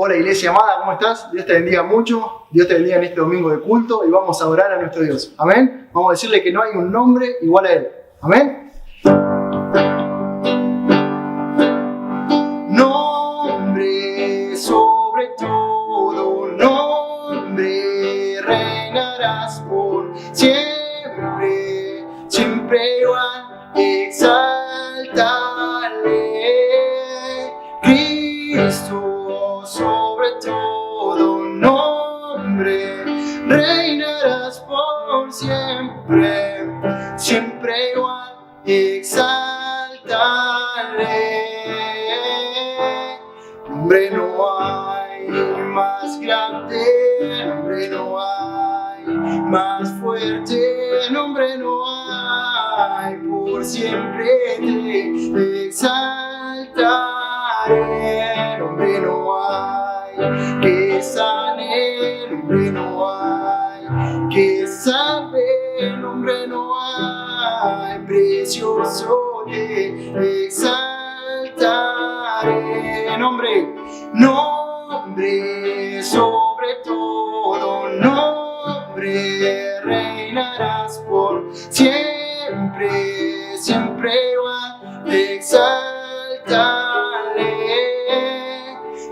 Hola iglesia amada, ¿cómo estás? Dios te bendiga mucho, Dios te bendiga en este domingo de culto y vamos a orar a nuestro Dios. Amén. Vamos a decirle que no hay un nombre igual a Él. Amén. Nombre sobre todo nombre, reinarás por siempre, siempre igual, exáltale, Cristo sobre todo nombre, reinarás por siempre, siempre igual, exáltale. Nombre no hay más grande, nombre no hay más fuerte, nombre no hay, por siempre te exaltaré. Nombre no hay que sane, nombre no hay que salve, nombre no hay, precioso te exaltaré. Nombre sobre todo nombre, reinarás por siempre, siempre igual, exáltale,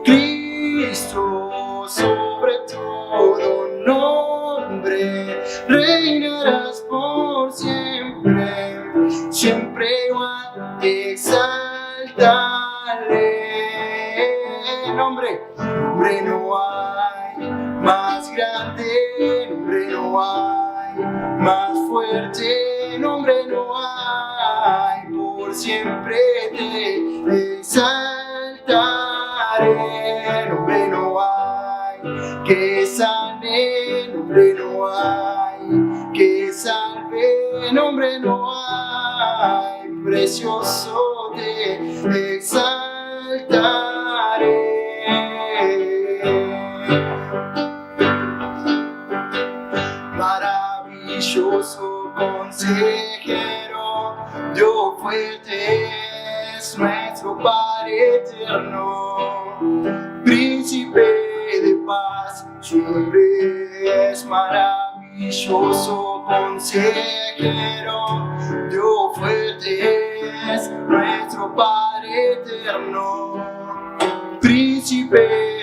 Cristo sobre todo nombre, reinarás por siempre, siempre igual, exáltale. Nombre no hay más grande, nombre no hay más fuerte, nombre no hay, por siempre te exaltaré. Nombre no hay que sane, nombre no hay que salve, nombre no hay, precioso te exaltaré. Maravilloso consejero, Dios fuerte es nuestro Padre eterno, príncipe de paz, su nombre es maravilloso consejero, Dios fuerte es nuestro Padre eterno, príncipe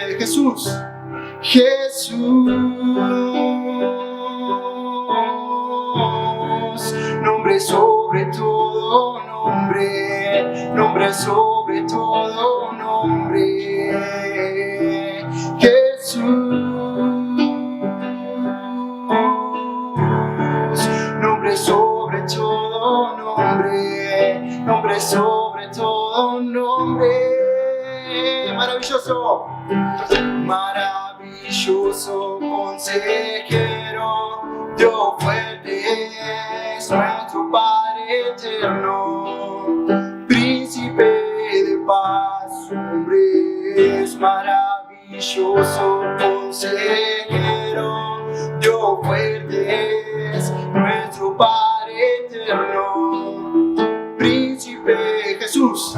de Jesús, nombre sobre todo nombre, nombre sobre todo nombre, Jesús, nombre sobre todo nombre, nombre sobre todo nombre, maravilloso, maravilloso consejero, Dios fuerte es nuestro Padre eterno, príncipe de paz, su nombre es maravilloso consejero, Dios fuerte es nuestro Padre eterno, príncipe Jesús,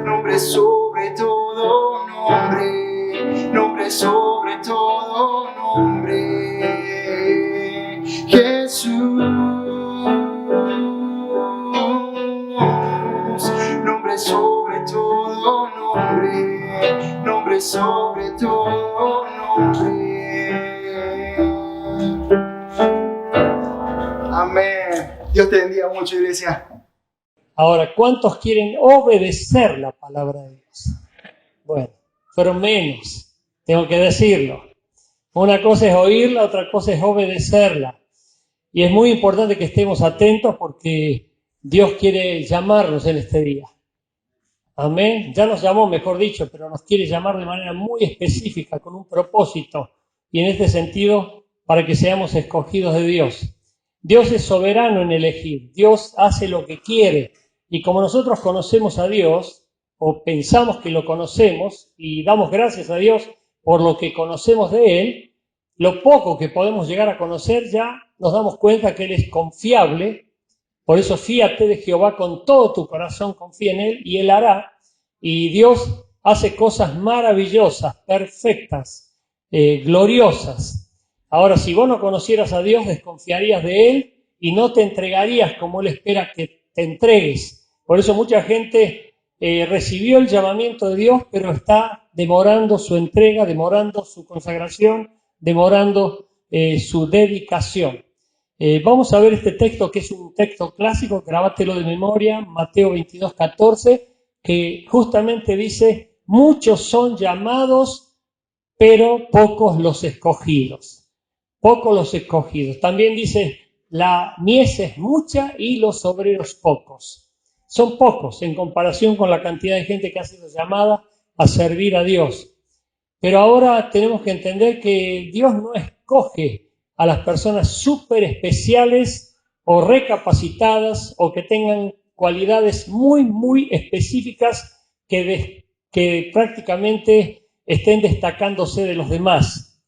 nombre sobre todo nombre, nombre sobre todo nombre, Jesús, nombre sobre todo nombre, nombre sobre todo nombre. Amén. Dios te bendiga mucho, iglesia. Ahora, ¿cuántos quieren obedecer la palabra de Dios? Bueno, fueron menos, tengo que decirlo. Una cosa es oírla, otra cosa es obedecerla. Y es muy importante que estemos atentos porque Dios quiere llamarnos en este día. Amén. Ya nos llamó, mejor dicho, pero nos quiere llamar de manera muy específica, con un propósito. Y en este sentido, para que seamos escogidos de Dios. Dios es soberano en elegir. Dios hace lo que quiere. Y como nosotros conocemos a Dios, o pensamos que lo conocemos, y damos gracias a Dios por lo que conocemos de Él, lo poco que podemos llegar a conocer ya nos damos cuenta que Él es confiable, Por eso fíate de Jehová con todo tu corazón, confía en Él y Él hará. Y Dios hace cosas maravillosas, perfectas, gloriosas. Ahora, si vos no conocieras a Dios, desconfiarías de Él y no te entregarías como Él espera que te entregues. Por eso mucha gente recibió el llamamiento de Dios, pero está demorando su entrega, demorando su consagración, demorando su dedicación. Vamos a ver este texto, que es un texto clásico, grabátelo de memoria, Mateo 22:14, que justamente dice: muchos son llamados, pero pocos los escogidos. Pocos los escogidos. También dice: la mies es mucha y los obreros pocos. Son pocos en comparación con la cantidad de gente que ha sido llamada a servir a Dios. Pero ahora tenemos que entender que Dios no escoge a las personas súper especiales o recapacitadas o que tengan cualidades muy, muy específicas que prácticamente estén destacándose de los demás.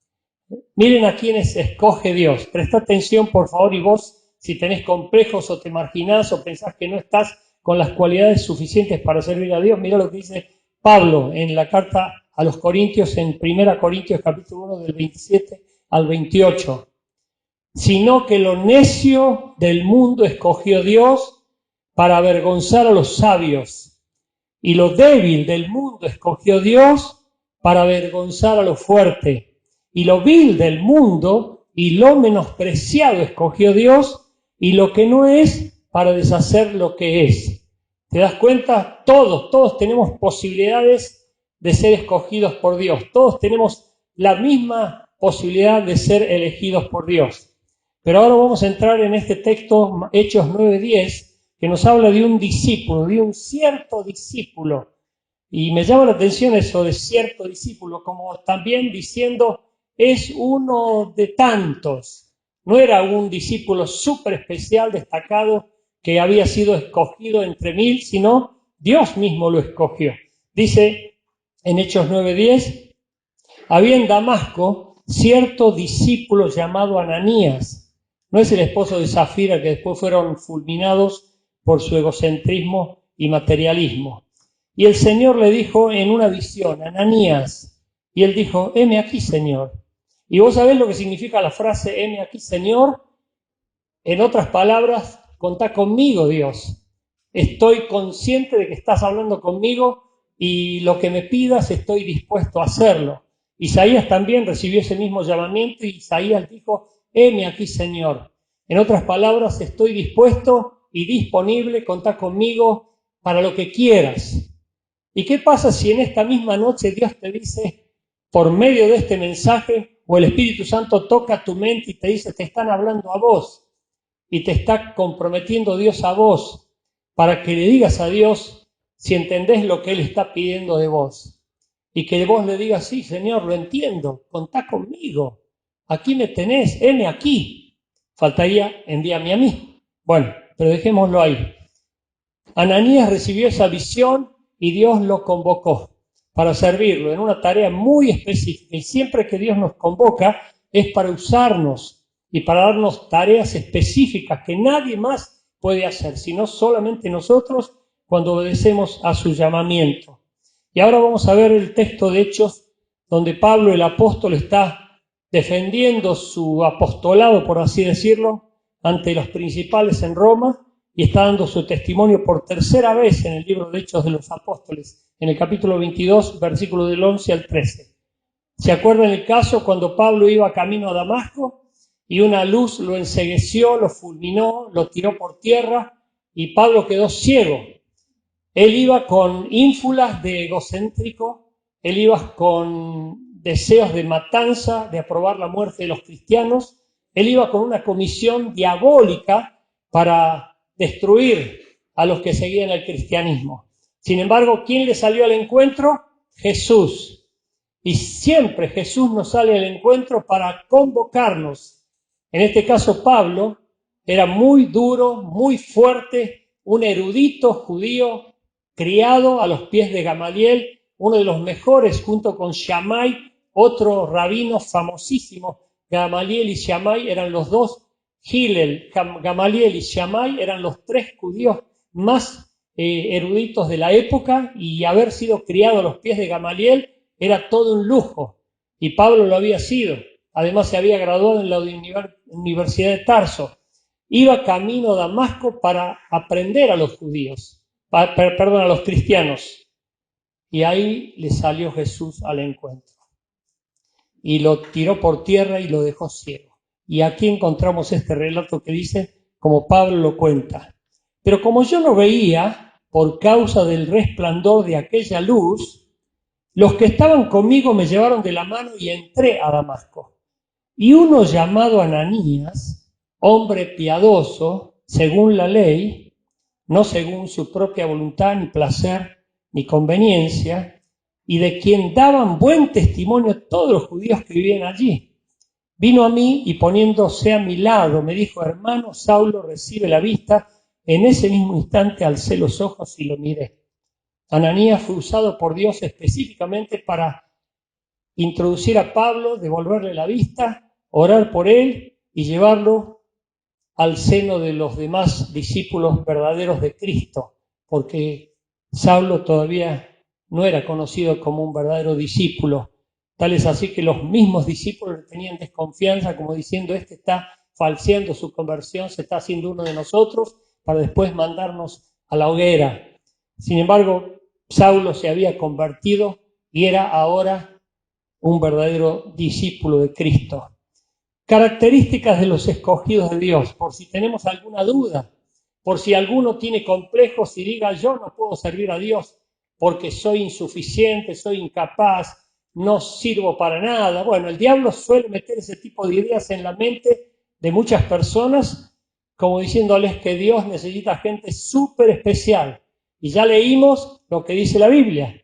Miren a quienes escoge Dios. Presta atención, por favor, y vos, si tenés complejos o te marginás o pensás que no estás con las cualidades suficientes para servir a Dios, mira lo que dice Pablo en la carta a los Corintios, en 1 Corintios capítulo 1, del 27 al 28. Sino que lo necio del mundo escogió Dios para avergonzar a los sabios, y lo débil del mundo escogió Dios para avergonzar a lo fuerte, y lo vil del mundo y lo menospreciado escogió Dios, y lo que no es para deshacer lo que es. ¿Te das cuenta? Todos tenemos posibilidades de ser escogidos por Dios. Todos tenemos la misma posibilidad de ser elegidos por Dios. Pero ahora vamos a entrar en este texto, Hechos 9:10, que nos habla de un discípulo, de un cierto discípulo. Y me llama la atención eso de cierto discípulo, como también diciendo, es uno de tantos. No era un discípulo súper especial, destacado, que había sido escogido entre 1000, sino Dios mismo lo escogió. Dice en Hechos 9:10, había en Damasco cierto discípulo llamado Ananías. No es el esposo de Zafira, que después fueron fulminados por su egocentrismo y materialismo. Y el Señor le dijo en una visión: Ananías. Y él dijo: heme aquí, Señor. Y vos sabés lo que significa la frase heme aquí, Señor. En otras palabras, contá conmigo, Dios. Estoy consciente de que estás hablando conmigo y lo que me pidas estoy dispuesto a hacerlo. Isaías también recibió ese mismo llamamiento y Isaías dijo: heme aquí, Señor. En otras palabras, estoy dispuesto y disponible, contá conmigo para lo que quieras. ¿Y qué pasa si en esta misma noche Dios te dice, por medio de este mensaje, o el Espíritu Santo toca tu mente y te dice, te están hablando a vos, y te está comprometiendo Dios a vos, para que le digas a Dios si entendés lo que Él está pidiendo de vos? Y que vos le digas: sí, Señor, lo entiendo, contá conmigo, aquí me tenés, heme aquí. Faltaría, envíame a mí. Bueno, pero dejémoslo ahí. Ananías recibió esa visión y Dios lo convocó para servirlo en una tarea muy específica. Y siempre que Dios nos convoca es para usarnos y para darnos tareas específicas que nadie más puede hacer, sino solamente nosotros cuando obedecemos a su llamamiento. Y ahora vamos a ver el texto de Hechos, donde Pablo, el apóstol, está defendiendo su apostolado, por así decirlo, ante los principales en Roma, y está dando su testimonio por tercera vez en el libro de Hechos de los Apóstoles, en el capítulo 22, versículo del 11 al 13. ¿Se acuerdan el caso cuando Pablo iba camino a Damasco y una luz lo encegueció, lo fulminó, lo tiró por tierra y Pablo quedó ciego? Él iba con ínfulas de egocéntrico, él iba con deseos de matanza, de aprobar la muerte de los cristianos, él iba con una comisión diabólica para destruir a los que seguían el cristianismo. Sin embargo, ¿quién le salió al encuentro? Jesús. Y siempre Jesús nos sale al encuentro para convocarnos. En este caso, Pablo era muy duro, muy fuerte, un erudito judío criado a los pies de Gamaliel, uno de los mejores, junto con Shammai, otro rabino famosísimo. Gamaliel y Shammai eran los dos Hillel, Gamaliel y Shammai eran los 3 judíos más eruditos de la época, y haber sido criado a los pies de Gamaliel era todo un lujo, y Pablo lo había sido. Además se había graduado en la Universidad de Tarso. Iba camino a Damasco para aprender a los judíos, a los cristianos, y ahí le salió Jesús al encuentro y lo tiró por tierra y lo dejó ciego. Y aquí encontramos este relato que dice, como Pablo lo cuenta: pero como yo no veía por causa del resplandor de aquella luz, los que estaban conmigo me llevaron de la mano y entré a Damasco. Y uno llamado Ananías, hombre piadoso, según la ley, no según su propia voluntad, ni placer, ni conveniencia, y de quien daban buen testimonio todos los judíos que vivían allí, vino a mí y poniéndose a mi lado me dijo: hermano Saulo, recibe la vista. En ese mismo instante alcé los ojos y lo miré. Ananías fue usado por Dios específicamente para introducir a Pablo, devolverle la vista, orar por él y llevarlo al seno de los demás discípulos verdaderos de Cristo, porque Saulo todavía no era conocido como un verdadero discípulo. Tal es así que los mismos discípulos tenían desconfianza, como diciendo: este está falseando su conversión, se está haciendo uno de nosotros para después mandarnos a la hoguera. Sin embargo, Saulo se había convertido y era ahora un verdadero discípulo de Cristo. Características de los escogidos de Dios, por si tenemos alguna duda, por si alguno tiene complejos y diga: yo no puedo servir a Dios porque soy insuficiente, soy incapaz, no sirvo para nada. Bueno, el diablo suele meter ese tipo de ideas en la mente de muchas personas, como diciéndoles que Dios necesita gente súper especial. Y ya leímos lo que dice la Biblia,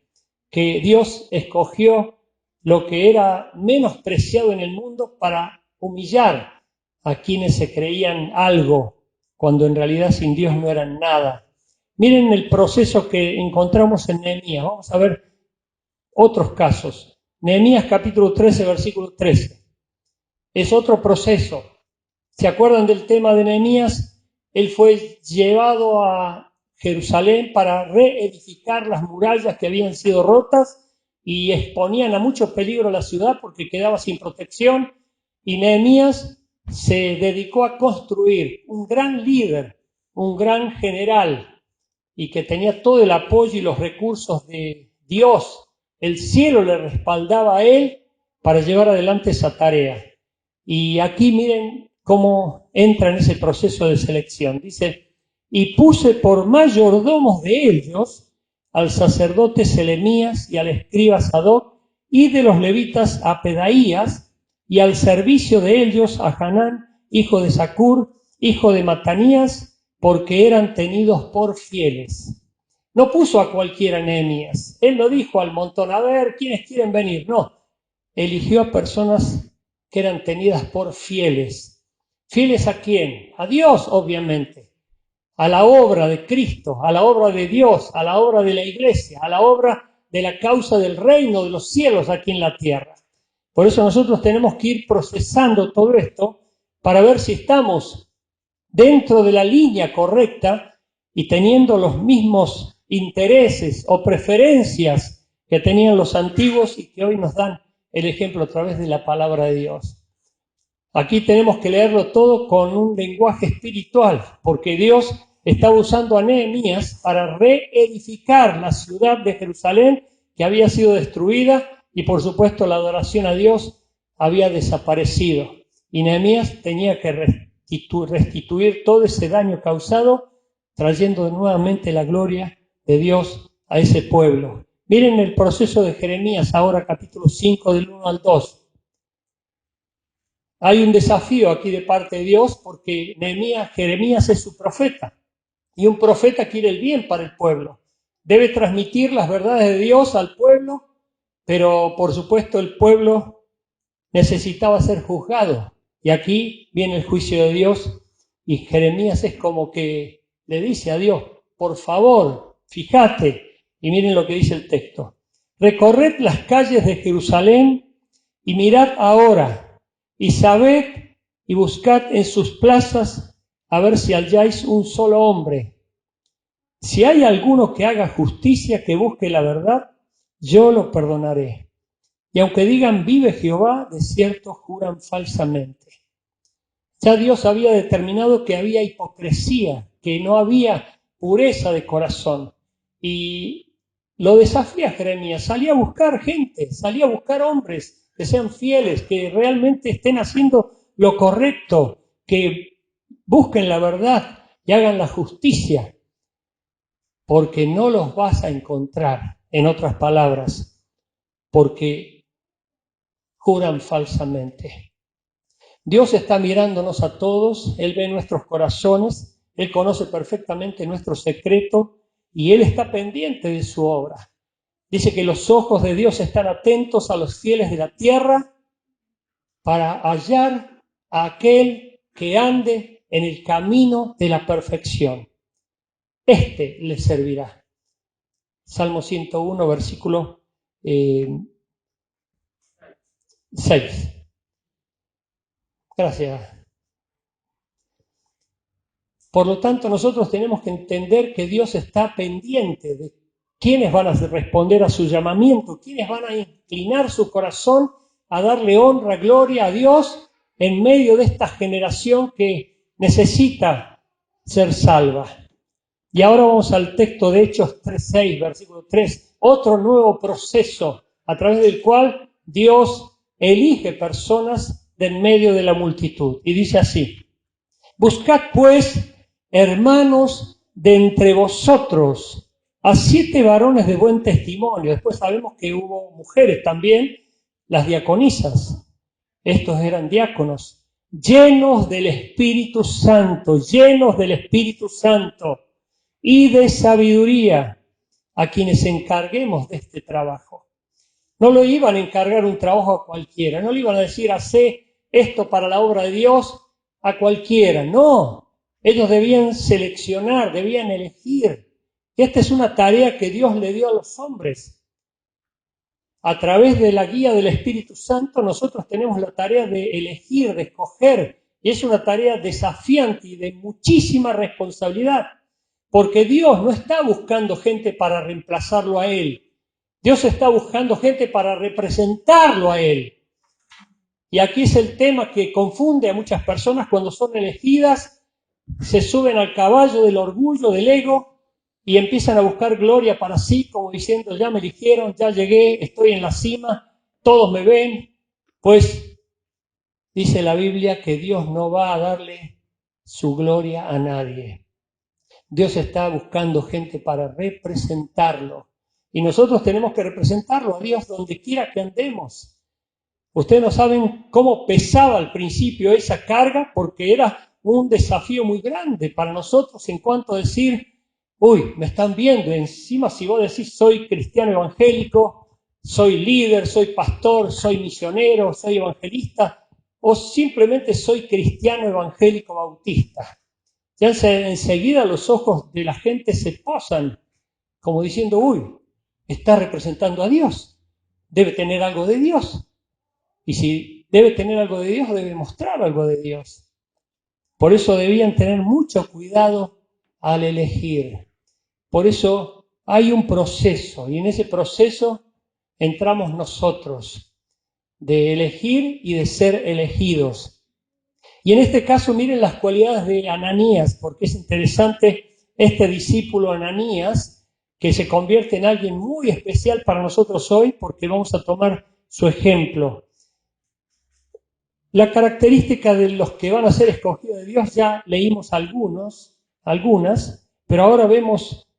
que Dios escogió lo que era menospreciado en el mundo para humillar a quienes se creían algo, cuando en realidad sin Dios no eran nada. Miren el proceso que encontramos en Nehemías. Vamos a ver otros casos. Nehemías capítulo 13, versículo 13. Es otro proceso. ¿Se acuerdan del tema de Nehemías? Él fue llevado a Jerusalén para reedificar las murallas que habían sido rotas y exponían a mucho peligro la ciudad porque quedaba sin protección. Y Nehemías se dedicó a construir un gran líder, un gran general, y que tenía todo el apoyo y los recursos de Dios. El cielo le respaldaba a él para llevar adelante esa tarea. Y aquí miren cómo entra en ese proceso de selección. Dice: y puse por mayordomos de ellos al sacerdote Selemías y al escriba Sadoc, y de los levitas a Pedaías, y al servicio de ellos a Hanán, hijo de Zacur, hijo de Matanías, porque eran tenidos por fieles. No puso a cualquiera Nehemías. Él no dijo al montón: a ver, ¿quiénes quieren venir? No, eligió a personas que eran tenidas por fieles. ¿Fieles a quién? A Dios, obviamente. A la obra de Cristo, a la obra de Dios, a la obra de la iglesia, a la obra de la causa del reino de los cielos aquí en la tierra. Por eso nosotros tenemos que ir procesando todo esto para ver si estamos dentro de la línea correcta y teniendo los mismos intereses o preferencias que tenían los antiguos y que hoy nos dan el ejemplo a través de la palabra de Dios. Aquí tenemos que leerlo todo con un lenguaje espiritual, porque Dios estaba usando a Nehemías para reedificar la ciudad de Jerusalén, que había sido destruida, y por supuesto la adoración a Dios había desaparecido. Y Nehemías tenía que restituir todo ese daño causado, trayendo nuevamente la gloria de Dios a ese pueblo. Miren el proceso de Jeremías ahora, capítulo 5, del 1 al 2. Hay un desafío aquí de parte de Dios porque Jeremías es su profeta, y un profeta quiere el bien para el pueblo. Debe transmitir las verdades de Dios al pueblo, pero por supuesto el pueblo necesitaba ser juzgado. Y aquí viene el juicio de Dios, y Jeremías es como que le dice a Dios: por favor, fíjate. Y miren lo que dice el texto: recorred las calles de Jerusalén y mirad ahora, y sabed y buscad en sus plazas a ver si halláis un solo hombre. Si hay alguno que haga justicia, que busque la verdad, yo lo perdonaré. Y aunque digan vive Jehová, de cierto juran falsamente. Ya Dios había determinado que había hipocresía, que no había pureza de corazón. Y lo desafía Jeremías, salía a buscar gente, salía a buscar hombres que sean fieles, que realmente estén haciendo lo correcto, que busquen la verdad y hagan la justicia, porque no los vas a encontrar, en otras palabras, porque juran falsamente. Dios está mirándonos a todos, Él ve nuestros corazones, Él conoce perfectamente nuestro secreto y Él está pendiente de su obra. Dice que los ojos de Dios están atentos a los fieles de la tierra para hallar a aquel que ande en el camino de la perfección. Este les servirá. Salmo 101, versículo 6. Gracias. Por lo tanto, nosotros tenemos que entender que Dios está pendiente de quiénes van a responder a su llamamiento, quiénes van a inclinar su corazón a darle honra, gloria a Dios en medio de esta generación que necesita ser salva. Y ahora vamos al texto de Hechos 3:6, versículo 3, otro nuevo proceso a través del cual Dios elige personas de en medio de la multitud. Y dice así: buscad pues, hermanos, de entre vosotros a 7 varones de buen testimonio. Después sabemos que hubo mujeres también, las diaconisas. Estos eran diáconos, llenos del Espíritu Santo y de sabiduría, a quienes encarguemos de este trabajo. No lo iban a encargar un trabajo a cualquiera, no le iban a decir, hacé esto para la obra de Dios a cualquiera, no. Ellos debían seleccionar, debían elegir. Esta es una tarea que Dios le dio a los hombres. A través de la guía del Espíritu Santo nosotros tenemos la tarea de elegir, de escoger, y es una tarea desafiante y de muchísima responsabilidad, porque Dios no está buscando gente para reemplazarlo a Él. Dios está buscando gente para representarlo a Él. Y aquí es el tema que confunde a muchas personas cuando son elegidas, se suben al caballo del orgullo, del ego, y empiezan a buscar gloria para sí, como diciendo, ya me eligieron, ya llegué, estoy en la cima, todos me ven. Pues dice la Biblia que Dios no va a darle su gloria a nadie. Dios está buscando gente para representarlo. Y nosotros tenemos que representarlo a Dios donde quiera que andemos. Ustedes no saben cómo pesaba al principio esa carga, porque era un desafío muy grande para nosotros en cuanto a decir, uy, me están viendo. Encima si vos decís soy cristiano evangélico, soy líder, soy pastor, soy misionero, soy evangelista, o simplemente soy cristiano evangélico bautista. Ya enseguida los ojos de la gente se posan como diciendo, uy, está representando a Dios, debe tener algo de Dios. Y si debe tener algo de Dios, debe mostrar algo de Dios. Por eso debían tener mucho cuidado al elegir. Por eso hay un proceso, y en ese proceso entramos nosotros, de elegir y de ser elegidos. Y en este caso miren las cualidades de Ananías, porque es interesante este discípulo Ananías, que se convierte en alguien muy especial para nosotros hoy, porque vamos a tomar su ejemplo. La característica de los que van a ser escogidos de Dios ya leímos algunas, pero ahora vemos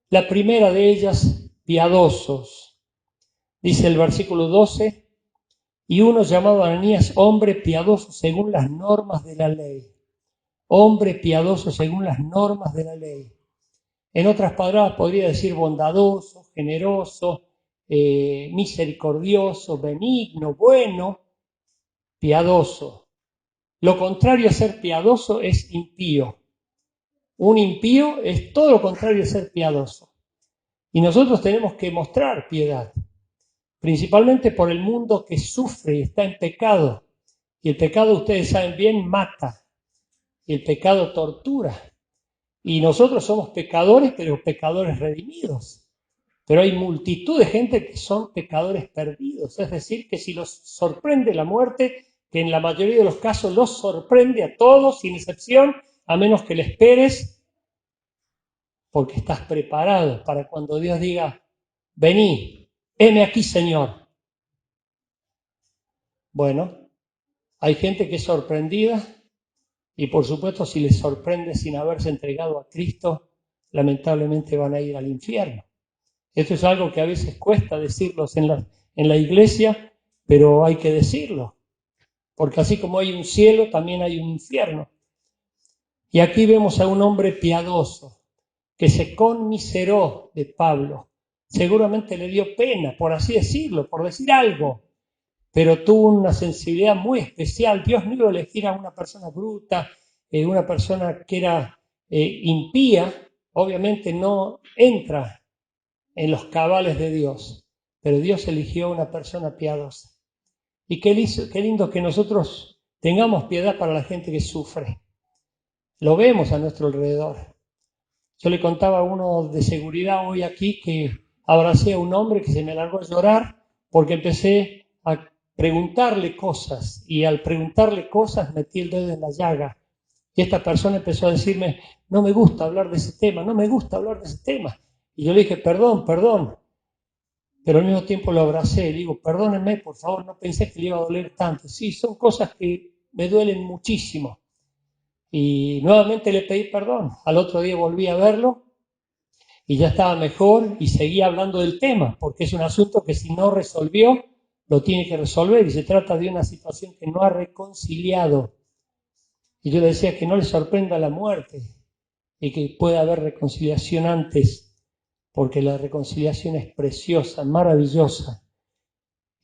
la primera de ellas, piadosos. Dice el versículo 12, y uno llamado Ananías, hombre piadoso según las normas de la ley. Hombre piadoso según las normas de la ley. En otras palabras podría decir bondadoso, generoso, misericordioso, benigno, bueno, piadoso. Lo contrario a ser piadoso es impío. Un impío es todo lo contrario a ser piadoso. Y nosotros tenemos que mostrar piedad, principalmente por el mundo que sufre y está en pecado. Y el pecado, ustedes saben bien, mata. Y el pecado tortura. Y nosotros somos pecadores, pero pecadores redimidos. Pero hay multitud de gente que son pecadores perdidos. Es decir, que si los sorprende la muerte, que en la mayoría de los casos los sorprende a todos, sin excepción, a menos que le esperes, porque estás preparado para cuando Dios diga, vení, heme aquí, Señor. Bueno, hay gente que es sorprendida y por supuesto si les sorprende sin haberse entregado a Cristo, lamentablemente van a ir al infierno. Esto es algo que a veces cuesta decirlos en la iglesia, pero hay que decirlo, porque así como hay un cielo, también hay un infierno. Y aquí vemos a un hombre piadoso que se conmiseró de Pablo. Seguramente le dio pena, por así decirlo, por decir algo, pero tuvo una sensibilidad muy especial. Dios no iba a elegir a una persona bruta, una persona que era impía, obviamente no entra en los cabales de Dios, pero Dios eligió a una persona piadosa. Y qué lindo que nosotros tengamos piedad para la gente que sufre. Lo vemos a nuestro alrededor. Yo le contaba a uno de seguridad hoy aquí que abracé a un hombre que se me largó a llorar porque empecé a preguntarle cosas y al preguntarle cosas metí el dedo en la llaga. Y esta persona empezó a decirme, no me gusta hablar de ese tema, no me gusta hablar de ese tema. Y yo le dije, perdón, pero al mismo tiempo lo abracé. Le digo, perdónenme, por favor, no pensé que le iba a doler tanto. Sí, son cosas que me duelen muchísimo. Y nuevamente le pedí perdón. Al otro día volví a verlo y ya estaba mejor y seguía hablando del tema, porque es un asunto que si no resolvió, lo tiene que resolver y se trata de una situación que no ha reconciliado. Y yo le decía que no le sorprenda la muerte y que pueda haber reconciliación antes, porque la reconciliación es preciosa, maravillosa,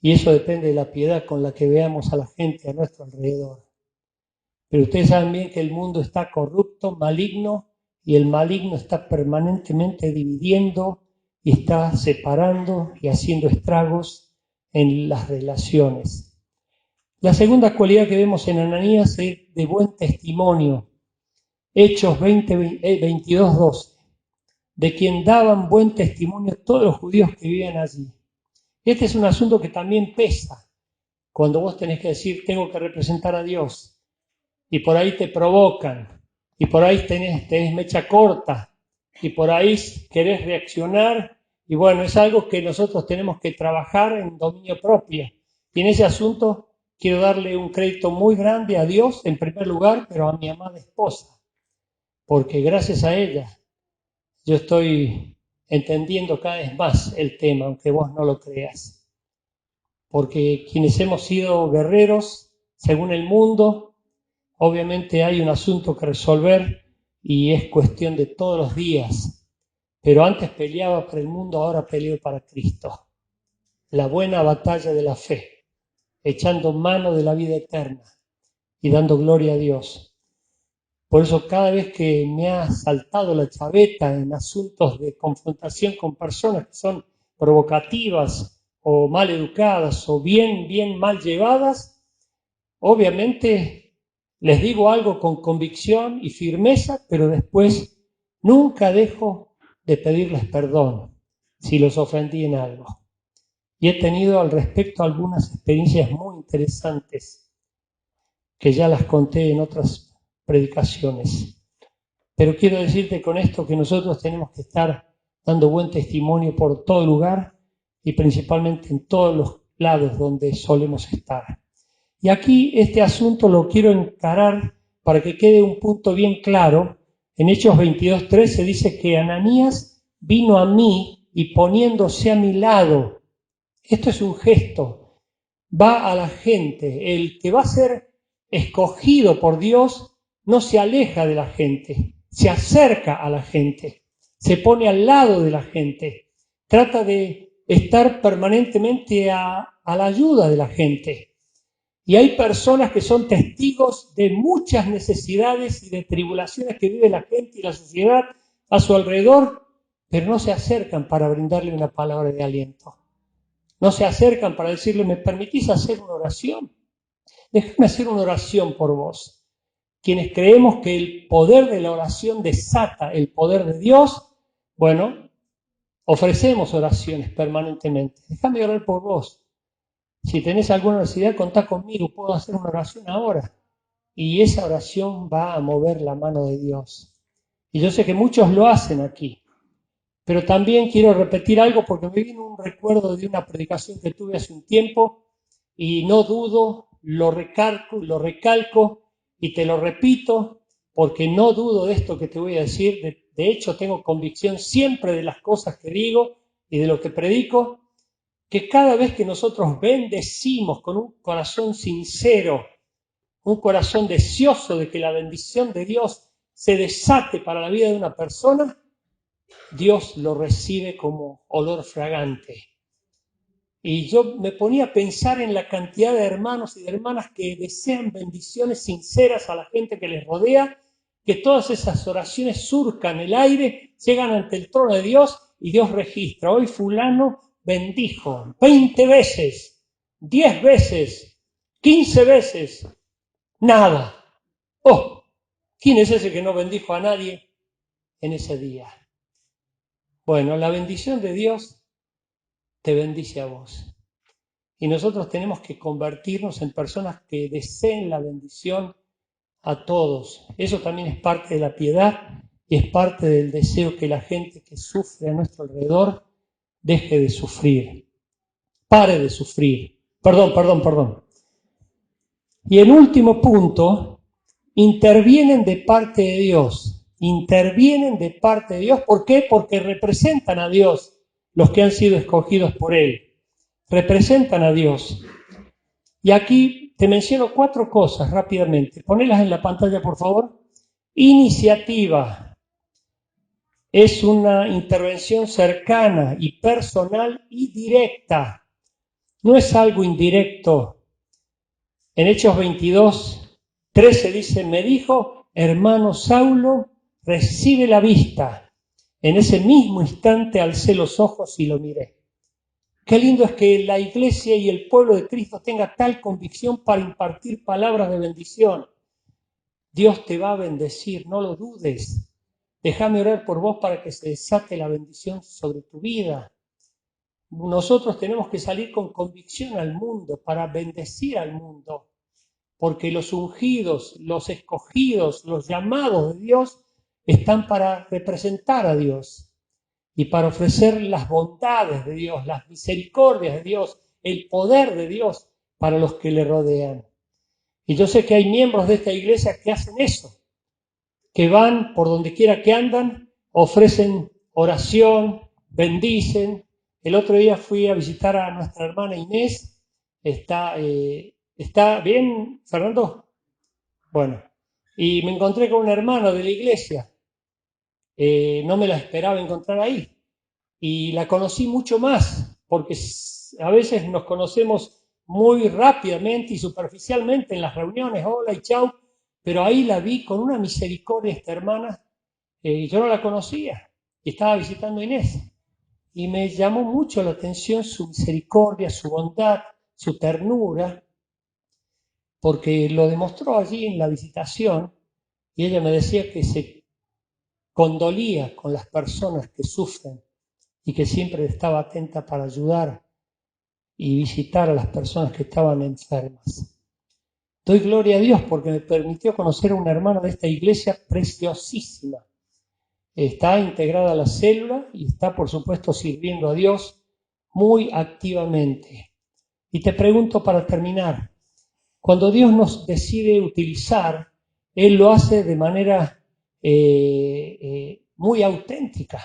y eso depende de la piedad con la que veamos a la gente a nuestro alrededor. Pero ustedes saben bien que el mundo está corrupto, maligno, y el maligno está permanentemente dividiendo y está separando y haciendo estragos en las relaciones. La segunda cualidad que vemos en Ananías es de buen testimonio. Hechos 22:12, de quien daban buen testimonio todos los judíos que vivían allí. Este es un asunto que también pesa cuando vos tenés que decir, tengo que representar a Dios, y por ahí te provocan, y por ahí tenés mecha corta, y por ahí querés reaccionar, y bueno, es algo que nosotros tenemos que trabajar en dominio propio. Y en ese asunto quiero darle un crédito muy grande a Dios en primer lugar, pero a mi amada esposa, porque gracias a ella yo estoy entendiendo cada vez más el tema, aunque vos no lo creas. Porque quienes hemos sido guerreros, según el mundo, obviamente hay un asunto que resolver y es cuestión de todos los días. Pero antes peleaba para el mundo, ahora peleo para Cristo. La buena batalla de la fe, echando mano de la vida eterna y dando gloria a Dios. Por eso cada vez que me ha saltado la chaveta en asuntos de confrontación con personas que son provocativas o mal educadas o bien mal llevadas, obviamente les digo algo con convicción y firmeza, pero después nunca dejo de pedirles perdón si los ofendí en algo. Y he tenido al respecto algunas experiencias muy interesantes que ya las conté en otras predicaciones. Pero quiero decirte con esto que nosotros tenemos que estar dando buen testimonio por todo lugar y principalmente en todos los lados donde solemos estar. Y aquí este asunto lo quiero encarar para que quede un punto bien claro. En Hechos 22:13 dice que Ananías vino a mí y poniéndose a mi lado. Esto es un gesto. Va a la gente. El que va a ser escogido por Dios no se aleja de la gente, se acerca a la gente, se pone al lado de la gente, trata de estar permanentemente a la ayuda de la gente. Y hay personas que son testigos de muchas necesidades y de tribulaciones que vive la gente y la sociedad a su alrededor, pero no se acercan para brindarle una palabra de aliento. No se acercan para decirle, ¿me permitís hacer una oración? Déjame hacer una oración por vos. Quienes creemos que el poder de la oración desata el poder de Dios, bueno, ofrecemos oraciones permanentemente. Déjame orar por vos. Si tenés alguna necesidad, contá conmigo, puedo hacer una oración ahora. Y esa oración va a mover la mano de Dios. Y yo sé que muchos lo hacen aquí. Pero también quiero repetir algo porque me vino un recuerdo de una predicación que tuve hace un tiempo y no dudo, lo recalco y te lo repito porque no dudo de esto que te voy a decir. De hecho, tengo convicción siempre de las cosas que digo y de lo que predico, que cada vez que nosotros bendecimos con un corazón sincero, un corazón deseoso de que la bendición de Dios se desate para la vida de una persona, Dios lo recibe como olor fragante. Y yo me ponía a pensar en la cantidad de hermanos y de hermanas que desean bendiciones sinceras a la gente que les rodea, que todas esas oraciones surcan el aire, llegan ante el trono de Dios y Dios registra. Hoy fulano bendijo 20 veces, 10 veces, 15 veces, nada. Oh, ¿quién es ese que no bendijo a nadie en ese día? Bueno, la bendición de Dios te bendice a vos. Y nosotros tenemos que convertirnos en personas que deseen la bendición a todos. Eso también es parte de la piedad y es parte del deseo que la gente que sufre a nuestro alrededor deje de sufrir, pare de sufrir. Perdón. Y el último punto, intervienen de parte de Dios. Intervienen de parte de Dios. ¿Por qué? Porque representan a Dios los que han sido escogidos por Él. Representan a Dios. Y aquí te menciono 4 cosas rápidamente. Ponelas en la pantalla, por favor. Iniciativa. Es una intervención cercana y personal y directa. No es algo indirecto. En Hechos 22:13 dice, me dijo, hermano Saulo, recibe la vista. En ese mismo instante alcé los ojos y lo miré. Qué lindo es que la iglesia y el pueblo de Cristo tenga tal convicción para impartir palabras de bendición. Dios te va a bendecir, no lo dudes. Déjame orar por vos para que se desate la bendición sobre tu vida. Nosotros tenemos que salir con convicción al mundo para bendecir al mundo, porque los ungidos, los escogidos, los llamados de Dios están para representar a Dios y para ofrecer las bondades de Dios, las misericordias de Dios, el poder de Dios para los que le rodean. Y yo sé que hay miembros de esta iglesia que hacen eso, que van por donde quiera que andan, ofrecen oración, bendicen. El otro día fui a visitar a nuestra hermana Inés. ¿Está bien, Fernando? Bueno, y me encontré con un hermano de la iglesia. No me la esperaba encontrar ahí. Y la conocí mucho más, porque a veces nos conocemos muy rápidamente y superficialmente en las reuniones, hola y chau, pero ahí la vi con una misericordia esta hermana, yo no la conocía, y estaba visitando a Inés, y me llamó mucho la atención su misericordia, su bondad, su ternura, porque lo demostró allí en la visitación, y ella me decía que se condolía con las personas que sufren y que siempre estaba atenta para ayudar y visitar a las personas que estaban enfermas. Doy gloria a Dios porque me permitió conocer a una hermana de esta iglesia preciosísima. Está integrada a la célula y está, por supuesto, sirviendo a Dios muy activamente. Y te pregunto para terminar, cuando Dios nos decide utilizar, Él lo hace de manera muy auténtica.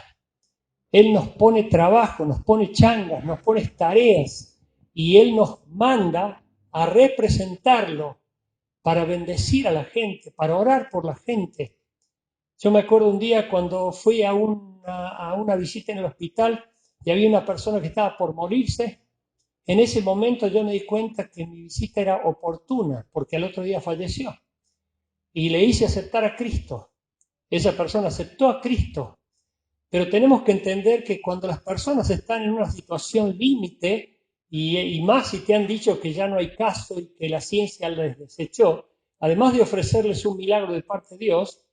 Él nos pone trabajo, nos pone changas, nos pone tareas y Él nos manda a representarlo para bendecir a la gente, para orar por la gente. Yo me acuerdo un día cuando fui a una visita en el hospital y había una persona que estaba por morirse. En ese momento yo me di cuenta que mi visita era oportuna porque al otro día falleció y le hice aceptar a Cristo. Esa persona aceptó a Cristo. Pero tenemos que entender que cuando las personas están en una situación límite y más si te han dicho que ya no hay caso y que la ciencia les desechó, además de ofrecerles un milagro de parte de Dios,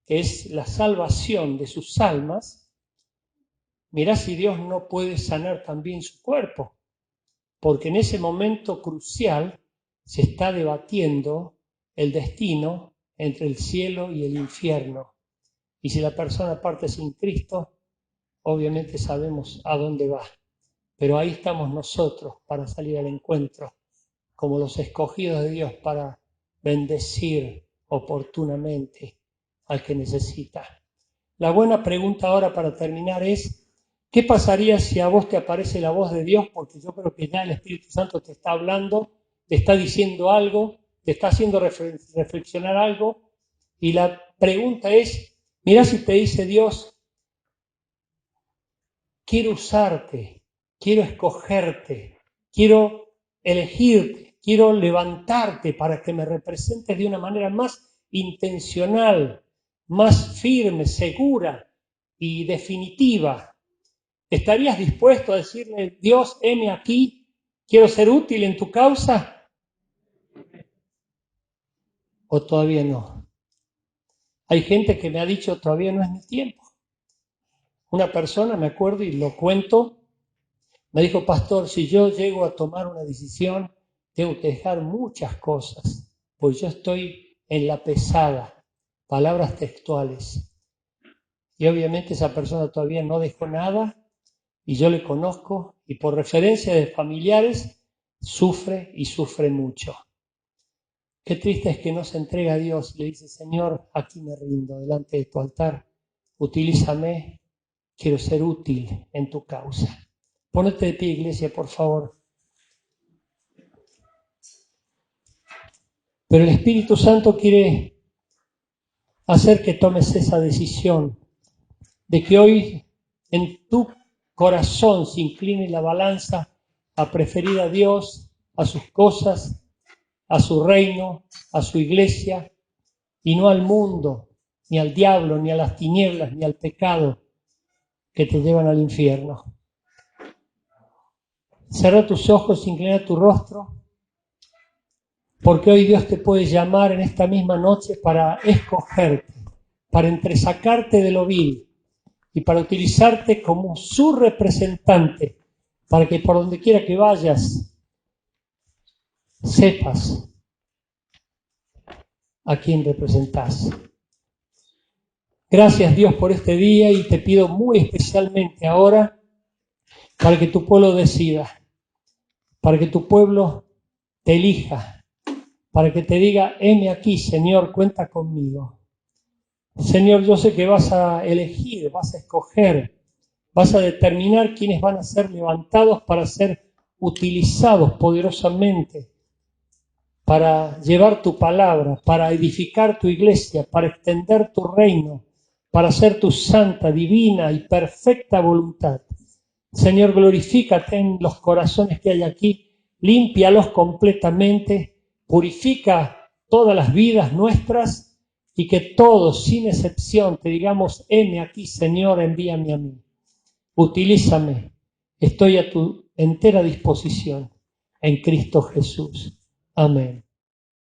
que es la salvación de sus almas, mirá si Dios no puede sanar también su cuerpo, porque en ese momento crucial se está debatiendo el destino entre el cielo y el infierno. Y si la persona parte sin Cristo, obviamente sabemos a dónde va. Pero ahí estamos nosotros para salir al encuentro, como los escogidos de Dios para bendecir oportunamente al que necesita. La buena pregunta ahora para terminar es, ¿qué pasaría si a vos te aparece la voz de Dios? Porque yo creo que ya el Espíritu Santo te está hablando, te está diciendo algo, te está haciendo reflexionar algo. Y la pregunta es, mirá si te dice Dios, quiero usarte, quiero escogerte, quiero elegirte, quiero levantarte para que me representes de una manera más intencional, más firme, segura y definitiva. ¿Estarías dispuesto a decirle, Dios, heme aquí, quiero ser útil en tu causa? ¿O todavía no? Hay gente que me ha dicho, todavía no es mi tiempo. Una persona, me acuerdo y lo cuento, me dijo, pastor, si yo llego a tomar una decisión, tengo que dejar muchas cosas, pues yo estoy en la pesada, palabras textuales. Y obviamente esa persona todavía no dejó nada, y yo le conozco, y por referencia de familiares, sufre y sufre mucho. Qué triste es que no se entrega a Dios y le dice, Señor, aquí me rindo delante de tu altar, utilízame, quiero ser útil en tu causa. Ponete de pie, iglesia, por favor. Pero el Espíritu Santo quiere hacer que tomes esa decisión de que hoy en tu corazón se incline la balanza a preferir a Dios, a sus cosas, a su reino, a su iglesia, y no al mundo, ni al diablo, ni a las tinieblas, ni al pecado que te llevan al infierno. Cierra tus ojos, inclina tu rostro, porque hoy Dios te puede llamar en esta misma noche para escogerte, para entresacarte de lo vil y para utilizarte como su representante, para que por donde quiera que vayas, sepas a quién representás. Gracias Dios por este día y te pido muy especialmente ahora para que tu pueblo decida, para que tu pueblo te elija, para que te diga, heme aquí, Señor, cuenta conmigo. Señor, yo sé que vas a elegir, vas a escoger, vas a determinar quiénes van a ser levantados para ser utilizados poderosamente, para llevar tu palabra, para edificar tu iglesia, para extender tu reino, para hacer tu santa, divina y perfecta voluntad. Señor, glorifícate en los corazones que hay aquí, límpialos completamente, purifica todas las vidas nuestras y que todos, sin excepción, te digamos, heme aquí, Señor, envíame a mí. Utilízame, estoy a tu entera disposición en Cristo Jesús. Amén.